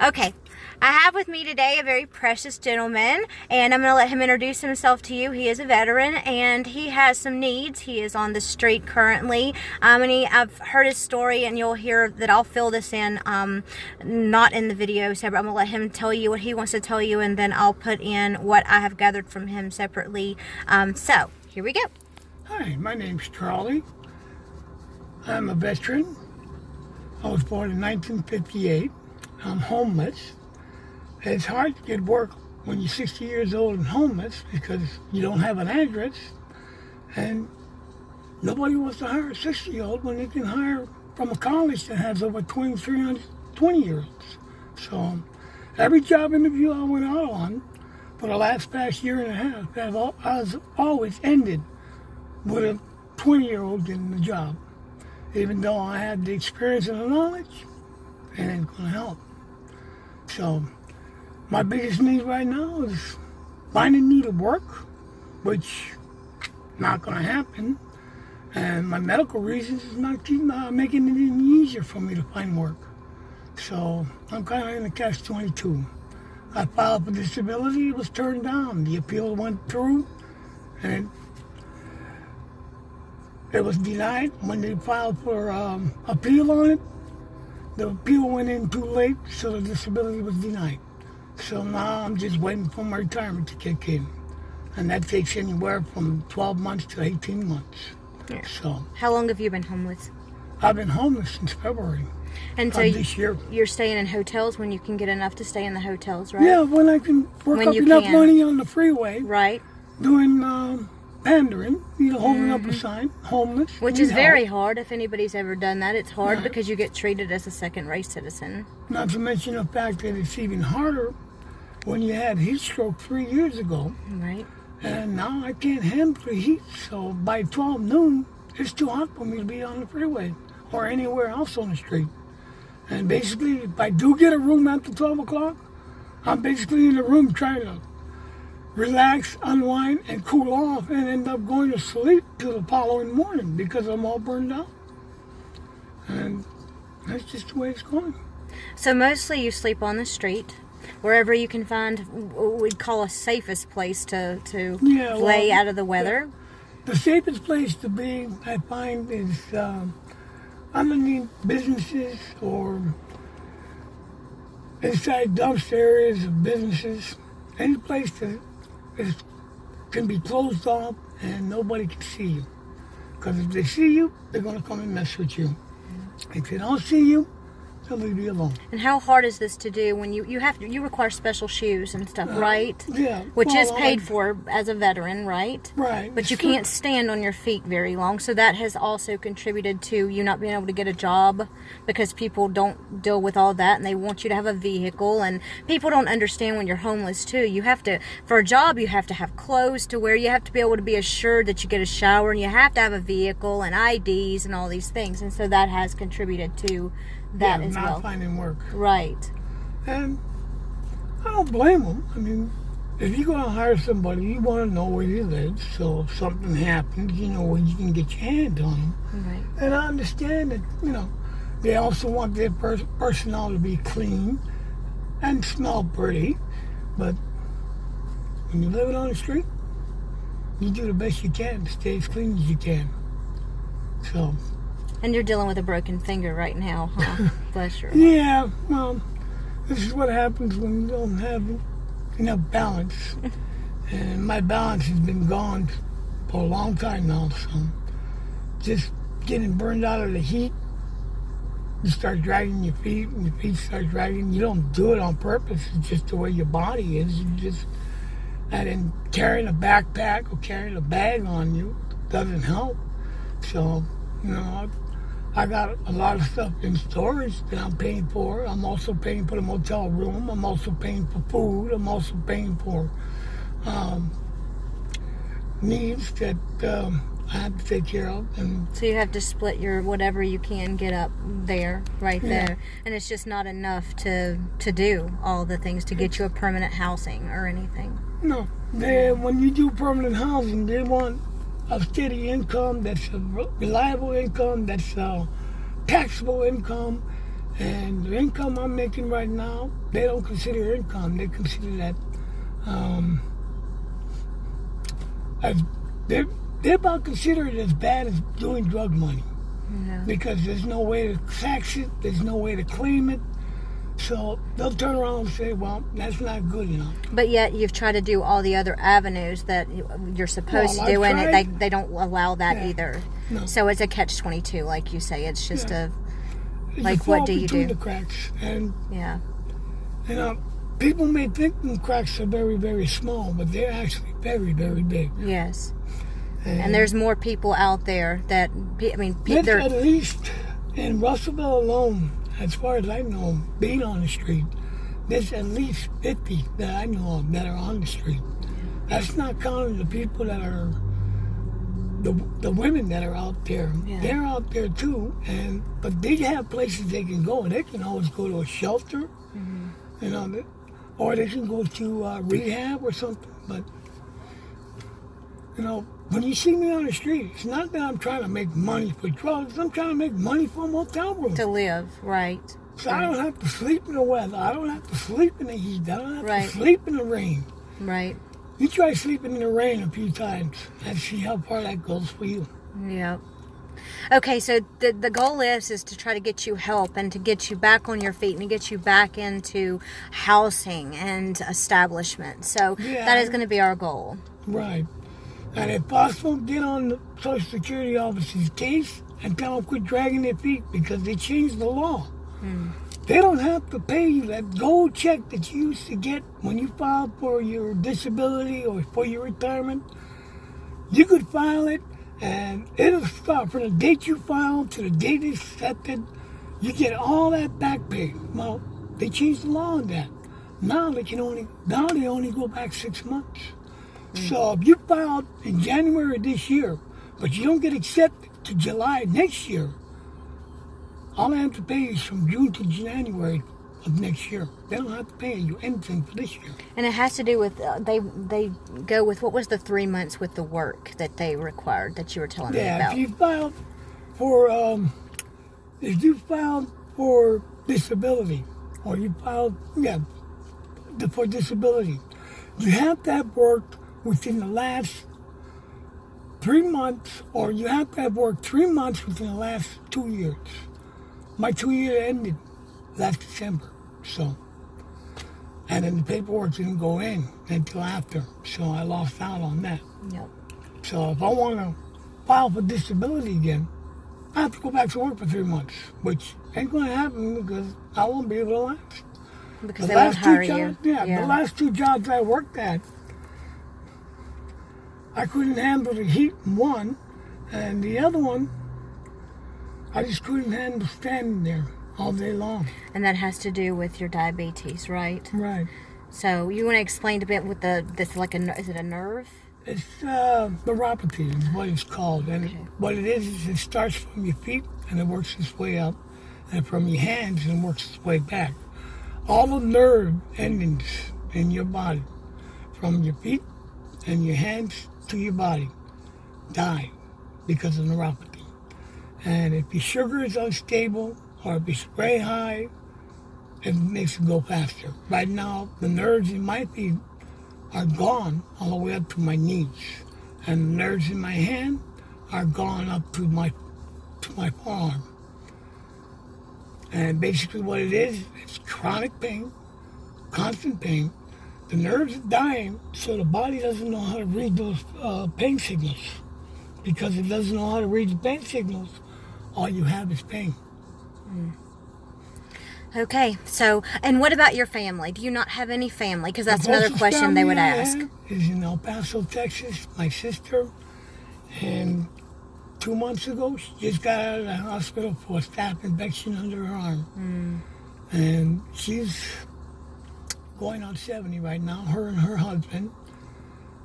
Okay, I have with me today a very precious gentleman, and I'm going to let him introduce himself to you. He is a veteran, and he has some needs. He is on the street currently, I've heard his story, and you'll hear that I'll fill this in, not in the video separate. I'm going to let him tell you what he wants to tell you, and then I'll put in what I have gathered from him separately. So, here we go. Hi, my name's Charlie. I'm a veteran. I was born in 1958. I'm homeless. It's hard to get work when you're 60 years old and homeless because you don't have an address, and nobody wants to hire a 60-year-old when they can hire from a college that has over 320-year-olds. So every job interview I went out on for the past year and a half has always ended with a 20-year-old getting the job. Even though I had the experience and the knowledge, it ain't gonna help. So my biggest need right now is finding me to work, which not gonna happen. And my medical reasons is not making it any easier for me to find work. So I'm kind of in a catch-22. I filed for disability, it was turned down. The appeal went through, and it was denied. When they filed for appeal on it, the appeal went in too late, so the disability was denied. So now I'm just waiting for my retirement to kick in. And that takes anywhere from 12 months to 18 months. Yeah. So, how long have you been homeless? I've been homeless since February and so this year. You're staying in hotels when you can get enough to stay in the hotels, right? Yeah, when I can work up enough money on the freeway. Right. Doing pandering, holding up a sign, homeless. Which is very hard. If anybody's ever done that, it's hard because you get treated as a second-rate citizen. Not to mention the fact that it's even harder when you had heat stroke 3 years ago. Right. And now I can't handle the heat, so by 12 noon, it's too hot for me to be on the freeway or anywhere else on the street. And basically, if I do get a room after 12 o'clock, I'm basically in the room trying to relax, unwind, and cool off, and end up going to sleep till the following morning because I'm all burned out. And that's just the way it's going. So mostly you sleep on the street, wherever you can find what we'd call a safest place to lay out of the weather. The safest place to be, I find, is underneath businesses or inside dumpster areas of businesses. Any place that can be closed off and nobody can see you. Because if they see you, they're going to come and mess with you. If they don't see you, they'll leave you alone. And how hard is this to do when you require special shoes and stuff, right? Yeah. Which is paid for as a veteran, right? Right. But you can't stand on your feet very long, so that has also contributed to you not being able to get a job because people don't deal with all that and they want you to have a vehicle, and people don't understand when you're homeless too. You have to, for a job, you have to have clothes to wear, you have to be able to be assured that you get a shower, and you have to have a vehicle and IDs and all these things, and so that has contributed to that as well. Not finding work. Right. And I don't blame them. I mean, if you're going to hire somebody, you want to know where he lives, so if something happens, you know where you can get your hand on him. Right. And I understand that, they also want their personnel to be clean and smell pretty, but when you're living on the street, you do the best you can to stay as clean as you can. So. And you're dealing with a broken finger right now, huh? Bless your heart. Yeah, well, this is what happens when you don't have enough balance. And my balance has been gone for a long time now, so just getting burned out of the heat, you start dragging your feet, and your feet start dragging. You don't do it on purpose, it's just the way your body is. And then carrying a backpack or carrying a bag on you doesn't help. So, I got a lot of stuff in storage that I'm paying for. I'm also paying for the motel room. I'm also paying for food. I'm also paying for needs that I have to take care of. And so you have to split your whatever you can get up there, there. And it's just not enough to do all the things to get you a permanent housing or anything. No. When you do permanent housing, they want a steady income that's a reliable income, that's a taxable income, And the income I'm making right now, they don't consider income. They consider that as they're about consider it as bad as doing drug money. Yeah. Because there's no way to tax it, there's no way to claim it. So they'll turn around and say, well, that's not good enough. But yet you've tried to do all the other avenues that you're supposed Well, to do, I've and tried. they don't allow that Yeah. either. No. So it's a catch-22, like you say. It's just Yeah. It's like, a fall what do you between do? the cracks. And, Yeah. you know, people may think the cracks are very, very small, but they're actually very, very big. Yes. And there's more people out there that, I mean, There's they're, at least in Russellville alone, as far as I know, being on the street, there's at least 50 that I know of that are on the street. That's not counting the people that are the women that are out there. Yeah. They're out there too, but they have places they can go. They can always go to a shelter, you know, or they can go to rehab or something. But you know, when you see me on the street, it's not that I'm trying to make money for drugs. I'm trying to make money for a motel room. to live, right. So I don't have to sleep in the weather. I don't have to sleep in the heat. I don't have Right. to sleep in the rain. Right. You try sleeping in the rain a few times and see how far that goes for you. Yeah. Okay, so the goal is to try to get you help and to get you back on your feet and to get you back into housing and establishment. So Yeah. that is going to be our goal. Right. And if possible, get on the Social Security officer's case and tell them quit dragging their feet because they changed the law. They don't have to pay you that gold check that you used to get when you filed for your disability or for your retirement. You could file it and it'll start from the date you filed to the date it's accepted. You get all that back pay. Well, they changed the law on that. Now they only go back 6 months. So if you filed in January of this year, but you don't get accepted to July next year, all I have to pay is from June to January of next year. They don't have to pay you anything for this year. And it has to do with they go with, what was the 3 months with the work that they required that you were telling me Yeah, about? if you filed for disability, or you filed for disability, you have to have worked within the last 3 months, or you have to have worked 3 months within the last 2 years. My 2 year ended last December, so, and then the paperwork didn't go in until after, so I lost out on that. Yep. So if I want to file for disability again, I have to go back to work for 3 months, which ain't going to happen because I won't be able to last. Because they won't hire you. The last 2 jobs I worked at, I couldn't handle the heat in one, and the other one, I just couldn't handle standing there all day long. And that has to do with your diabetes, right? Right. So you want to explain a bit with this, like is it a nerve? It's neuropathy is what it's called. And what it is it starts from your feet and it works its way up, and from your hands and works its way back. All the nerve endings in your body, from your feet and your hands to your body, die because of neuropathy. And if your sugar is unstable or if it's very high, it makes it go faster. Right now, the nerves in my feet are gone all the way up to my knees, and the nerves in my hand are gone up to my forearm. And basically what it is, it's chronic pain, constant pain. The nerves are dying, so the body doesn't know how to read those pain signals. Because it doesn't know how to read the pain signals, all you have is pain. Okay, so, and what about your family? Do you not have any family? Because that's The another closest question they family would I ask. have is in El Paso, Texas, my sister. And 2 months ago, she just got out of the hospital for a staph infection under her arm. And she's going on 70 right now, her and her husband.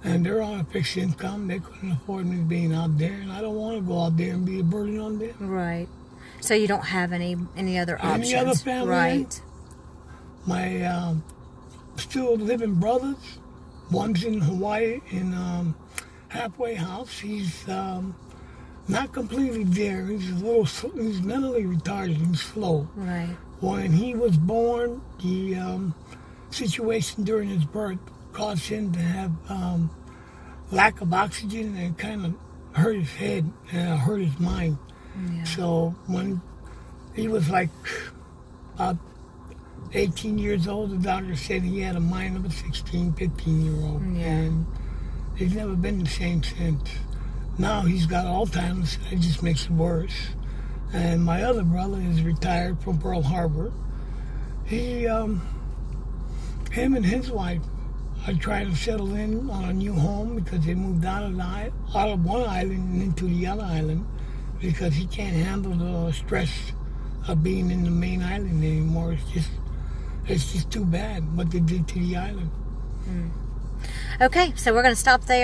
And they're on a fixed income. They couldn't afford me being out there. And I don't want to go out there and be a burden on them. Right. So you don't have any other options. Any other family? Right. My still living brothers, one's in Hawaii in halfway house. He's not completely there. He's he's mentally retarded and slow. Right. When he was born, the situation during his birth caused him to have lack of oxygen, and it kind of hurt his head and hurt his mind. Yeah. So when he was like about 18 years old, the doctor said he had a mind of a 16, 15-year-old. Yeah. And he's never been the same since. Now he's got Alzheimer's. It just makes it worse. And my other brother is retired from Pearl Harbor. Him and his wife are trying to settle in on a new home because they moved out of one island and into the other island because he can't handle the stress of being in the main island anymore. It's just too bad what they did to the island. Okay, so we're going to stop there.